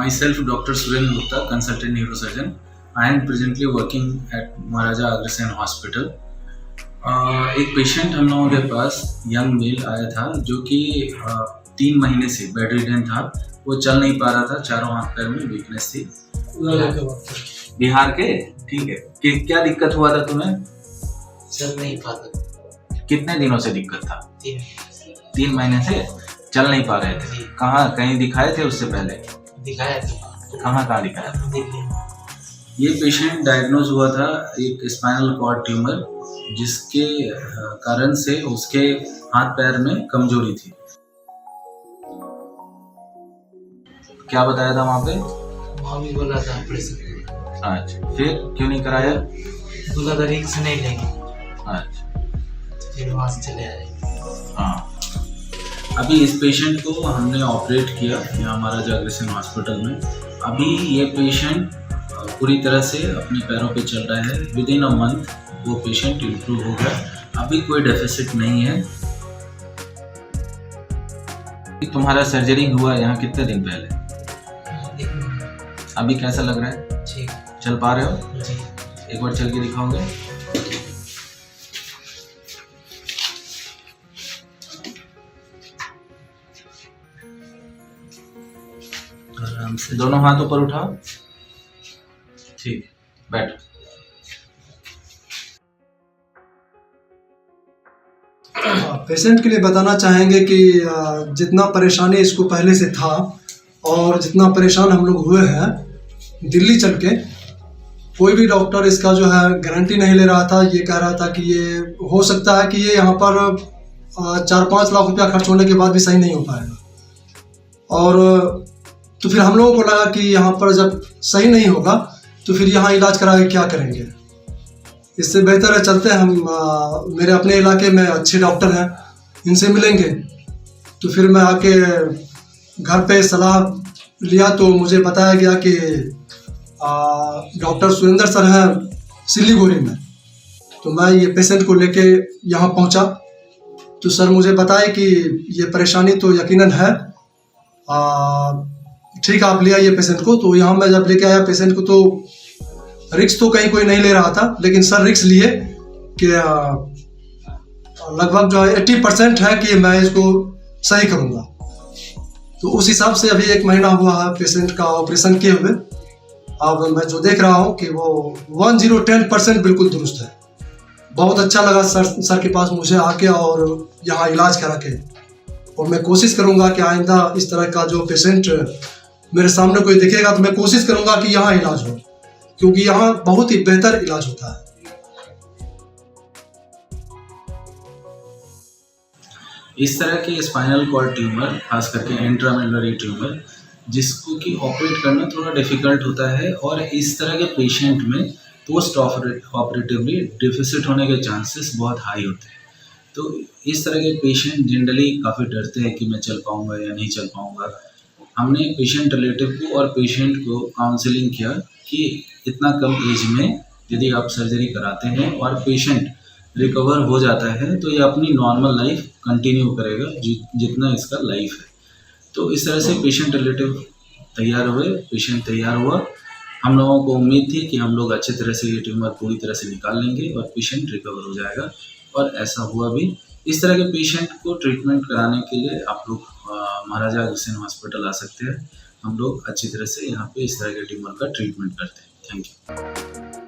Myself, Dr. Surendra Gupta, consultant neurosurgeon. I am presently working at Maharaja Agrasen Hospital. एक patient हम लोगों के पास young mail आया था जो कि 3 महीने से बेड रिडन था। वो चल नहीं पा रहा था, चारों हाथ पैर में वीकनेस थी। बिहार के, ठीक है। क्या दिक्कत हुआ था तुम्हें? चल नहीं पाता। कितने दिनों से दिक्कत था? 3 महीने से चल नहीं पा रहे थे। कहाँ कहीं दिखाए थे उससे पहले? दिखाया था। कहाँ दिखाया था? ये पेशेंट डायग्नोज हुआ था एक स्पाइनल कॉर्ड ट्यूमर, जिसके कारण से उसके हाथ पैर में कमजोरी थी। क्या बताया था वहाँ पे? वहाँ भी बोला था ऑपरेशन। अच्छा, फिर क्यों नहीं कराया? बोला था रिस्क नहीं लेंगे। अच्छा, फिर वहाँ से चले आए। हाँ, अभी इस पेशेंट को हमने ऑपरेट किया यहाँ महाराजा अग्रसेन हॉस्पिटल में। अभी ये पेशेंट पूरी तरह से अपने पैरों पे चल रहा है। विदिन अ मंथ वो पेशेंट इम्प्रूव हो गया। अभी कोई डेफिसिट नहीं है। तुम्हारा सर्जरी हुआ यहाँ कितने दिन पहले? अभी कैसा लग रहा है? ठीक। चल पा रहे हो? जी। एक बार चल के दिखाओगे? आराम से दोनों हाथ ऊपर उठाओ। ठीक, बैठ। पेशेंट के लिए बताना चाहेंगे कि जितना परेशानी इसको पहले से था और जितना परेशान हम लोग हुए हैं दिल्ली चल के, कोई भी डॉक्टर इसका जो है गारंटी नहीं ले रहा था। ये कह रहा था कि ये हो सकता है कि ये यहाँ पर 4-5 लाख रुपया खर्च होने के बाद भी सही नहीं हो पाएगा। और तो फिर हम लोगों को लगा कि यहाँ पर जब सही नहीं होगा तो फिर यहाँ इलाज करा के क्या करेंगे। इससे बेहतर है चलते हैं हम मेरे अपने इलाके में अच्छे डॉक्टर हैं, इनसे मिलेंगे। तो फिर मैं आके घर पे सलाह लिया तो मुझे बताया गया कि डॉक्टर सुरेंद्र सर हैं सिलीगुड़ी में। तो मैं ये पेशेंट को लेके यहाँ पहुँचा तो सर मुझे बताए कि ये परेशानी तो यकीनन है, ठीक आप ले आइए पेशेंट को। तो यहाँ मैं जब लेके आया पेशेंट को तो रिक्स तो कहीं कोई नहीं ले रहा था, लेकिन सर रिक्स लिए कि लगभग जो है 80% है कि मैं इसको सही करूँगा। तो उस हिसाब से अभी 1 महीना हुआ है पेशेंट का ऑपरेशन किए हुए। अब मैं जो देख रहा हूँ कि वो 1010% बिल्कुल दुरुस्त है। बहुत अच्छा लगा सर के पास मुझे आके और यहाँ इलाज करा के। और मैं कोशिश करूँगा कि आइंदा इस तरह का जो पेशेंट मेरे सामने कोई दिखेगा तो मैं कोशिश करूँगा कि यहाँ इलाज हो, क्योंकि यहाँ बहुत ही बेहतर इलाज होता है। इस तरह के स्पाइनल कॉर्ड ट्यूमर, खास करके इंट्रामेडुलरी ट्यूमर, जिसको कि ऑपरेट करना थोड़ा डिफिकल्ट होता है, और इस तरह के पेशेंट में पोस्ट ऑपरेटिवली डेफिसिट होने के चांसेस बहुत हाई होते हैं। तो इस तरह के पेशेंट जनरली काफ़ी डरते हैं कि मैं चल पाऊँगा या नहीं चल पाऊँगा। हमने पेशेंट रिलेटिव को और पेशेंट को काउंसलिंग किया कि इतना कम एज में यदि आप सर्जरी कराते हैं और पेशेंट रिकवर हो जाता है तो ये अपनी नॉर्मल लाइफ कंटिन्यू करेगा जितना इसका लाइफ है। तो इस तरह से पेशेंट रिलेटिव तैयार हुए, पेशेंट तैयार हुआ। हम लोगों को उम्मीद थी कि हम लोग अच्छी तरह से ये ट्यूमर पूरी तरह से निकाल लेंगे और पेशेंट रिकवर हो जाएगा, और ऐसा हुआ भी। इस तरह के पेशेंट को ट्रीटमेंट कराने के लिए आप लोग महाराजा अग्रसेन हॉस्पिटल आ सकते हैं। हम लोग अच्छी तरह से यहाँ पे इस तरह के ट्यूमर का ट्रीटमेंट करते हैं। Thank you.